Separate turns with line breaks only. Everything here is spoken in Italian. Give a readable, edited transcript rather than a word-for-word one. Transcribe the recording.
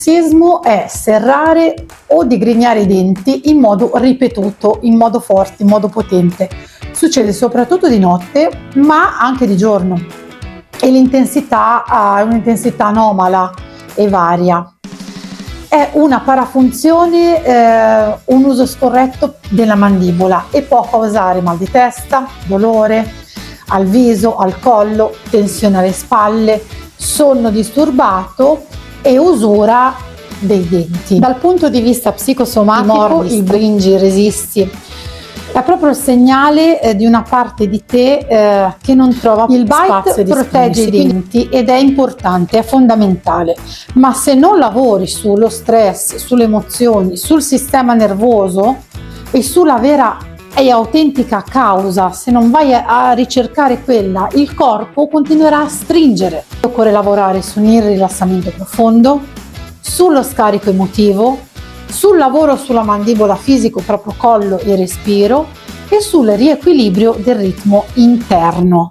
Bruxismo è serrare o digrignare i denti in modo ripetuto, in modo forte, in modo potente. Succede soprattutto di notte, ma anche di giorno. E l'intensità è un'intensità anomala e varia. È una parafunzione, un uso scorretto della mandibola e può causare mal di testa, dolore al viso, al collo, tensione alle spalle, sonno disturbato e usura dei denti. Dal punto di vista psicosomatico, il stringi, il resisti è proprio il segnale di una parte di te che non trova il spazio. Il bite protegge i denti ed è importante, è fondamentale, ma se non lavori sullo stress, sulle emozioni, sul sistema nervoso e sulla vera e autentica causa, se non vai a ricercare quella, il corpo continuerà a stringere. Occorre lavorare su un rilassamento profondo, sullo scarico emotivo, sul lavoro sulla mandibola fisico, proprio collo e respiro, e sul riequilibrio del ritmo interno.